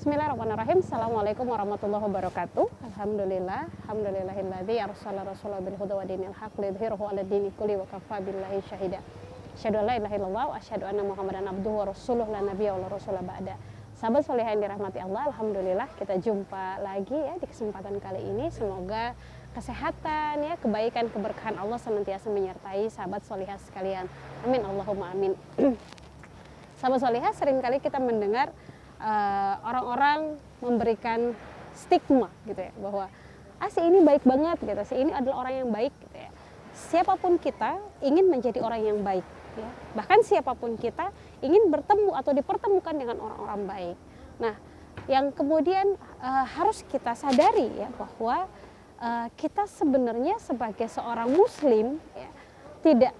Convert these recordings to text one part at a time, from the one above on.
Bismillahirrahmanirrahim. Assalamualaikum warahmatullahi wabarakatuh. Alhamdulillahilladzi arsala rasulahu bil huda wa dinil haqq lidhhirahu 'ala dini kulli wa kafa billahi syahida. Asyhadu an la ilaha illallah wa asyhadu anna Muhammadan abduhu wa rasuluhu la nabiyya wa la rasula ba'da. Sahabat soleh yang dirahmati Allah, alhamdulillah kita jumpa lagi ya di kesempatan kali ini. Semoga kesehatan ya, kebaikan, keberkahan Allah senantiasa menyertai sahabat solihah sekalian. Amin Allahumma amin. Sahabat solihah, seringkali kita mendengar orang-orang memberikan stigma gitu ya, bahwa si ini baik banget gitu, si ini adalah orang yang baik gitu ya. Siapapun kita ingin menjadi orang yang baik ya. Bahkan siapapun kita ingin bertemu atau dipertemukan dengan orang-orang baik. Nah, yang kemudian harus kita sadari ya, bahwa kita sebenarnya sebagai seorang muslim ya, tidak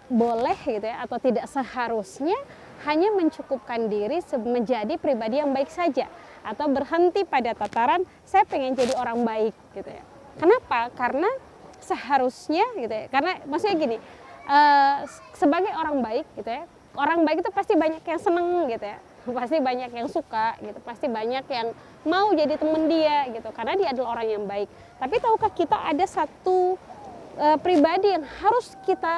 boleh gitu ya, atau tidak seharusnya hanya mencukupkan diri menjadi pribadi yang baik saja, atau berhenti pada tataran saya pengen jadi orang baik gitu ya. Kenapa? Karena seharusnya gitu ya, karena maksudnya gini, sebagai orang baik gitu ya, orang baik itu pasti banyak yang seneng gitu ya, pasti banyak yang suka gitu, pasti banyak yang mau jadi temen dia gitu, karena dia adalah orang yang baik. Tapi tahukah kita ada satu pribadi yang harus kita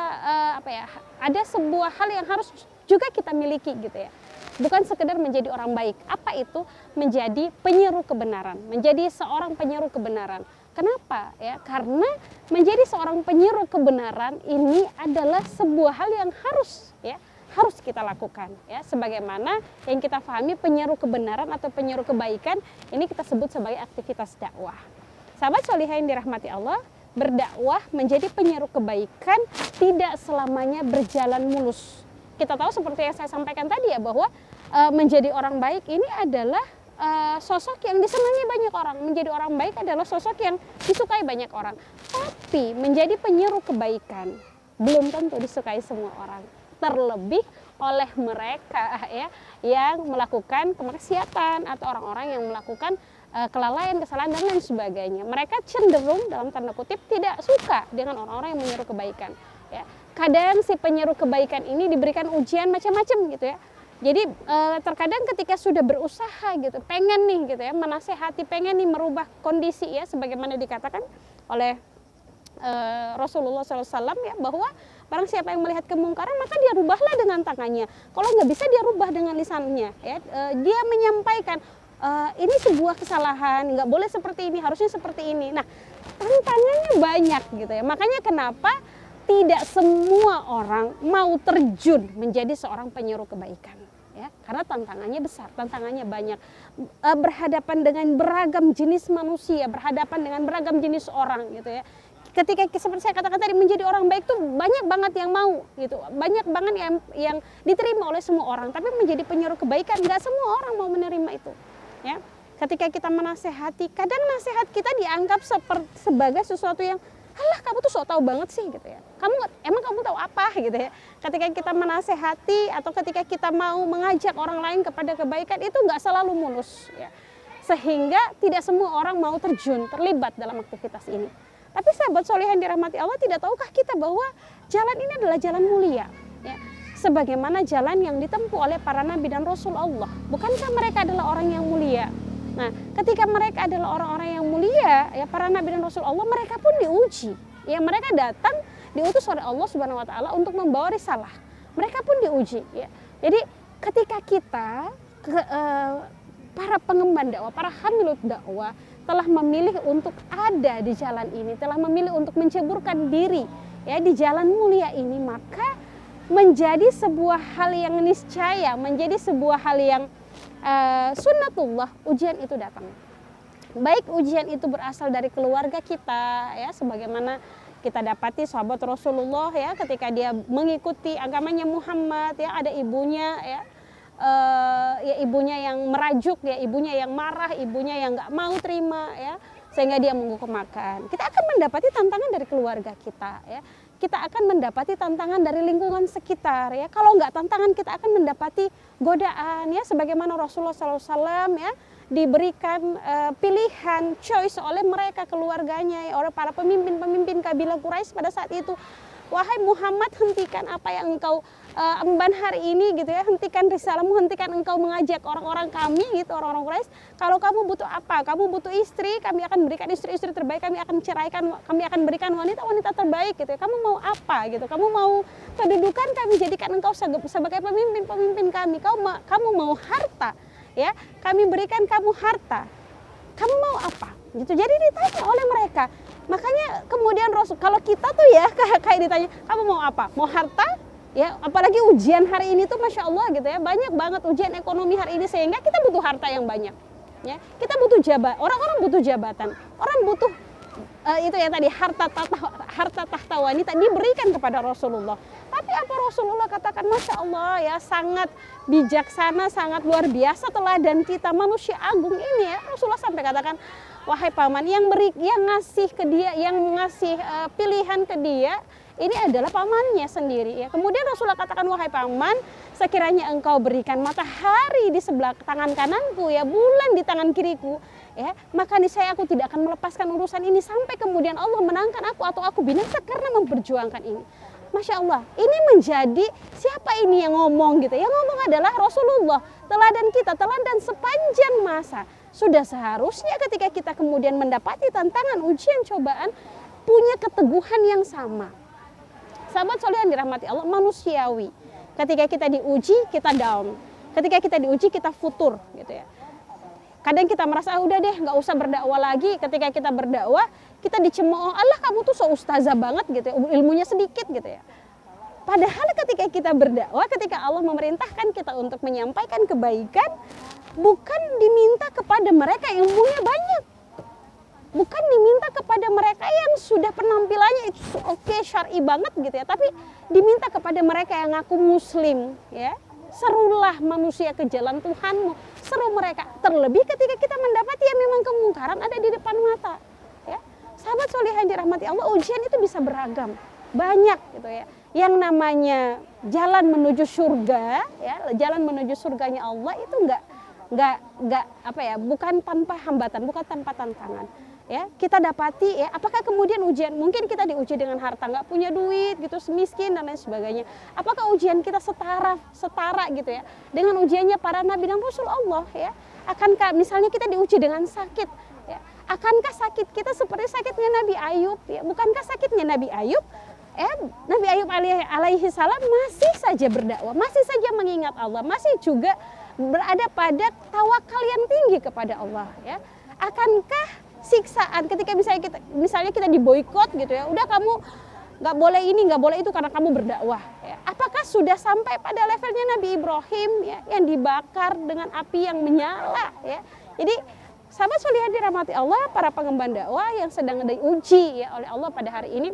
ada sebuah hal yang harus juga kita miliki gitu ya. Bukan sekedar menjadi orang baik. Apa itu? Menjadi penyeru kebenaran, menjadi seorang penyeru kebenaran. Kenapa ya? Karena menjadi seorang penyeru kebenaran ini adalah sebuah hal yang harus kita lakukan ya. Sebagaimana yang kita pahami, penyeru kebenaran atau penyeru kebaikan ini kita sebut sebagai aktivitas dakwah. Sahabat solihah yang dirahmati Allah, berdakwah menjadi penyeru kebaikan tidak selamanya berjalan mulus. Kita tahu seperti yang saya sampaikan tadi ya, bahwa menjadi orang baik ini adalah sosok yang disenangi banyak orang. Menjadi orang baik adalah sosok yang disukai banyak orang. Tapi menjadi penyeru kebaikan belum tentu disukai semua orang. Terlebih oleh mereka ya yang melakukan kemaksiatan atau orang-orang yang melakukan kelalaian, kesalahan dan lain sebagainya. Mereka cenderung dalam tanda kutip tidak suka dengan orang-orang yang menyeru kebaikan ya. Kadang si penyeru kebaikan ini diberikan ujian macam-macam gitu ya. Jadi terkadang ketika sudah berusaha gitu, pengen nih gitu ya, menasehati, pengen nih merubah kondisi ya, sebagaimana dikatakan oleh Rasulullah SAW ya, bahwa barang siapa yang melihat kemungkaran maka dia rubahlah dengan tangannya. Kalau nggak bisa dia rubah dengan lisannya ya. Dia menyampaikan ini sebuah kesalahan, nggak boleh seperti ini, harusnya seperti ini. Nah, tantangannya banyak gitu ya. Makanya kenapa tidak semua orang mau terjun menjadi seorang penyeru kebaikan ya, karena tantangannya besar, tantangannya banyak. Berhadapan dengan beragam jenis manusia, berhadapan dengan beragam jenis orang gitu ya. Ketika seperti saya katakan tadi, menjadi orang baik tuh banyak banget yang mau gitu, banyak banget yang diterima oleh semua orang. Tapi menjadi penyeru kebaikan nggak semua orang mau menerima itu ya. Ketika kita menasehati, kadang nasihat kita dianggap sebagai sesuatu yang alah, kamu tuh sok tahu banget sih gitu ya. Emang kamu tahu apa gitu ya. Ketika kita menasehati atau ketika kita mau mengajak orang lain kepada kebaikan, itu nggak selalu mulus ya. Sehingga tidak semua orang mau terlibat dalam aktivitas ini. Tapi sahabat soleh yang dirahmati Allah, tidak tahukah kita bahwa jalan ini adalah jalan mulia ya. Sebagaimana jalan yang ditempuh oleh para nabi dan rasul Allah. Bukankah mereka adalah orang yang mulia? Nah, ketika mereka adalah orang-orang yang mulia, ya para nabi dan rasul Allah, mereka pun diuji. Ya, mereka datang diutus oleh Allah Subhanahu wa taala untuk membawa risalah. Mereka pun diuji, ya. Jadi, ketika kita para pengemban dakwah, para hamilut dakwah telah memilih untuk ada di jalan ini, telah memilih untuk menceburkan diri ya di jalan mulia ini, maka menjadi sebuah hal yang niscaya, menjadi sebuah hal yang sunnatullah, ujian itu datang. Baik ujian itu berasal dari keluarga kita ya, sebagaimana kita dapati sahabat Rasulullah ya, ketika dia mengikuti agamanya Muhammad ya, ada ibunya ya, ibunya yang merajuk ya, ibunya yang marah, ibunya yang nggak mau terima ya, sehingga dia menggugah makan. Kita akan mendapati tantangan dari keluarga kita ya. Kita akan mendapati tantangan dari lingkungan sekitar ya. Kalau nggak tantangan, kita akan mendapati godaan ya, sebagaimana Rasulullah SAW ya diberikan pilihan, choice oleh mereka keluarganya ya, oleh para pemimpin kabilah Quraisy pada saat itu. Wahai Muhammad, hentikan apa yang engkau emban hari ini gitu ya, hentikan risalahmu, hentikan engkau mengajak orang-orang kami gitu, orang-orang Quraisy, kalau kamu butuh apa, kamu butuh istri, kami akan berikan istri-istri terbaik, kami akan ceraikan, kami akan berikan wanita-wanita terbaik gitu ya. Kamu mau apa gitu, kamu mau kedudukan, kami jadikan engkau sebagai pemimpin kami, kamu mau harta ya, kami berikan kamu harta, kamu mau apa gitu. Jadi ditanya oleh mereka. Makanya kemudian Rasul, kalau kita tuh ya kayak ditanya, kamu mau apa, mau harta ya, apalagi ujian hari ini tuh Masya Allah gitu ya, banyak banget ujian ekonomi hari ini, sehingga kita butuh harta yang banyak ya, kita butuh orang-orang butuh jabatan, orang butuh itu ya tadi, harta tahta wanita diberikan kepada Rasulullah. Tapi apa Rasulullah katakan, Masya Allah ya, sangat bijaksana, sangat luar biasa teladan kita, manusia agung ini ya. Rasulullah sampai katakan, wahai paman, yang ngasih ke dia, yang ngasih pilihan ke dia, ini adalah pamannya sendiri ya. Kemudian Rasulullah katakan, wahai paman, sekiranya engkau berikan matahari di sebelah tangan kananku ya, bulan di tangan kiriku ya, maka niscaya aku tidak akan melepaskan urusan ini sampai kemudian Allah menangkan aku atau aku binasa karena memperjuangkan ini. Masya Allah, ini menjadi, siapa ini yang ngomong gitu? Yang ngomong adalah Rasulullah, teladan kita, teladan sepanjang masa. Sudah seharusnya ketika kita kemudian mendapati tantangan, ujian, cobaan, punya keteguhan yang sama. Sahabat soleh yang dirahmati Allah, manusiawi. Ketika kita diuji, kita down. Ketika kita diuji, kita futur gitu ya. Kadang kita merasa udah deh nggak usah berdakwah lagi. Ketika kita berdakwah, kita dicemooh, Allah kamu tuh ustazah banget gitu ya, ilmunya sedikit gitu ya. Padahal ketika kita berdakwah, ketika Allah memerintahkan kita untuk menyampaikan kebaikan, bukan diminta kepada mereka yang ilmunya banyak, bukan diminta kepada mereka yang sudah penampilannya itu oke, syar'i banget gitu ya, tapi diminta kepada mereka yang ngaku muslim ya. Serulah manusia ke jalan Tuhanmu, seru mereka. Terlebih ketika kita mendapati yang memang kemungkaran ada di depan mata ya. Sahabat solihah yang dirahmati Allah, ujian itu bisa beragam, banyak gitu ya. Yang namanya jalan menuju surga ya, jalan menuju surganya Allah itu enggak apa ya, bukan tanpa hambatan, bukan tanpa tantangan. Ya, kita dapati ya, apakah kemudian ujian, mungkin kita diuji dengan harta, nggak punya duit gitu, semiskin dan lain sebagainya. Apakah ujian kita setara gitu ya dengan ujiannya para nabi dan rasul Allah ya? Akankah misalnya kita diuji dengan sakit ya? Akankah sakit kita seperti sakitnya Nabi Ayub ya? Bukankah sakitnya Nabi Ayub? Nabi Ayub alaihi salam masih saja berdakwah, masih saja mengingat Allah, masih juga berada pada tawakal yang tinggi kepada Allah ya. Akankah siksaan ketika misalnya kita diboikot gitu ya, udah kamu nggak boleh ini, nggak boleh itu karena kamu berdakwah ya. Apakah sudah sampai pada levelnya Nabi Ibrahim ya, yang dibakar dengan api yang menyala ya. Jadi sahabat solihah dirahmati Allah, para pengemban dakwah yang sedang diuji ya oleh Allah pada hari ini,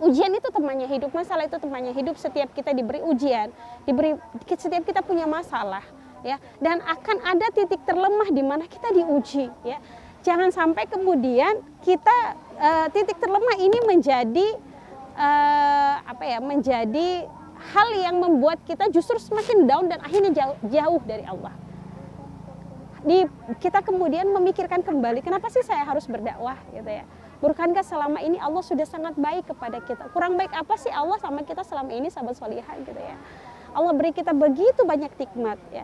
ujian itu temannya hidup, masalah itu temannya hidup. Setiap kita diberi ujian, setiap kita punya masalah ya, dan akan ada titik terlemah di mana kita diuji ya. Jangan sampai kemudian kita titik terlemah ini menjadi menjadi hal yang membuat kita justru semakin down dan akhirnya jauh dari Allah. Kita kemudian memikirkan kembali, kenapa sih saya harus berdakwah gitu ya? Bukankah selama ini Allah sudah sangat baik kepada kita? Kurang baik apa sih Allah sama kita selama ini, sahabat solihah gitu ya? Allah beri kita begitu banyak nikmat ya.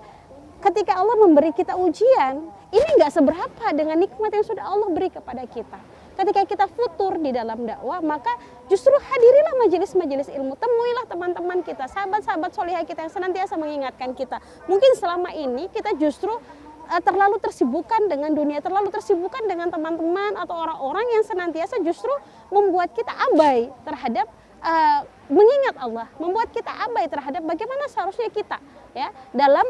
Ketika Allah memberi kita ujian, ini nggak seberapa dengan nikmat yang sudah Allah beri kepada kita. Ketika kita futur di dalam dakwah, maka justru hadirilah majelis-majelis ilmu, temuilah teman-teman kita, sahabat-sahabat solihah kita yang senantiasa mengingatkan kita. Mungkin selama ini kita justru terlalu tersibukkan dengan dunia, terlalu tersibukkan dengan teman-teman atau orang-orang yang senantiasa justru membuat kita abai terhadap mengingat Allah, membuat kita abai terhadap bagaimana seharusnya kita ya dalam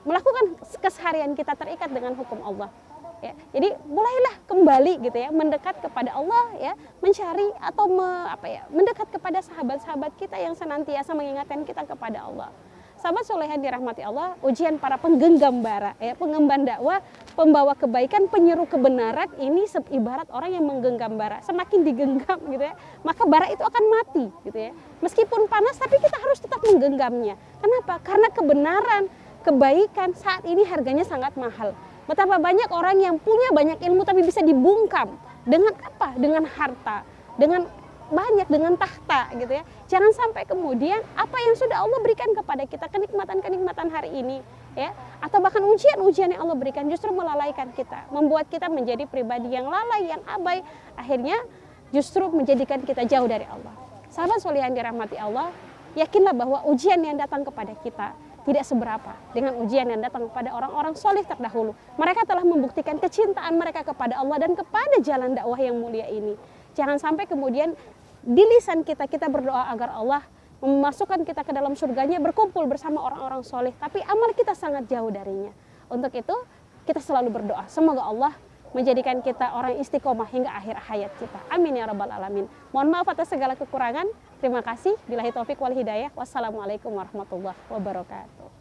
melakukan keseharian kita terikat dengan hukum Allah ya. Jadi mulailah kembali gitu ya, mendekat kepada Allah ya, mencari atau mendekat kepada sahabat-sahabat kita yang senantiasa mengingatkan kita kepada Allah. Sahabat soleh yang dirahmati Allah, ujian para penggenggam bara ya, pengemban dakwah, pembawa kebaikan, penyeru kebenaran, ini ibarat orang yang menggenggam bara. Semakin digenggam gitu ya, maka bara itu akan mati gitu ya. Meskipun panas tapi kita harus tetap menggenggamnya. Kenapa? Karena kebenaran, kebaikan saat ini harganya sangat mahal. Betapa banyak orang yang punya banyak ilmu tapi bisa dibungkam dengan apa? Dengan harta, dengan banyak dengan tahta gitu ya. Jangan sampai kemudian apa yang sudah Allah berikan kepada kita, kenikmatan-kenikmatan hari ini ya, atau bahkan ujian-ujian yang Allah berikan justru melalaikan kita, membuat kita menjadi pribadi yang lalai, yang abai, akhirnya justru menjadikan kita jauh dari Allah. Sahabat solihin dirahmati Allah, yakinlah bahwa ujian yang datang kepada kita tidak seberapa dengan ujian yang datang kepada orang-orang soleh terdahulu. Mereka telah membuktikan kecintaan mereka kepada Allah dan kepada jalan dakwah yang mulia ini. Jangan sampai kemudian di lisan kita berdoa agar Allah memasukkan kita ke dalam surganya, berkumpul bersama orang-orang soleh, tapi amal kita sangat jauh darinya. Untuk itu kita selalu berdoa, semoga Allah menjadikan kita orang istiqomah hingga akhir hayat kita. Amin ya rabbal alamin. Mohon maaf atas segala kekurangan. Terima kasih. Billahi taufik wal hidayah. Wassalamualaikum warahmatullahi wabarakatuh.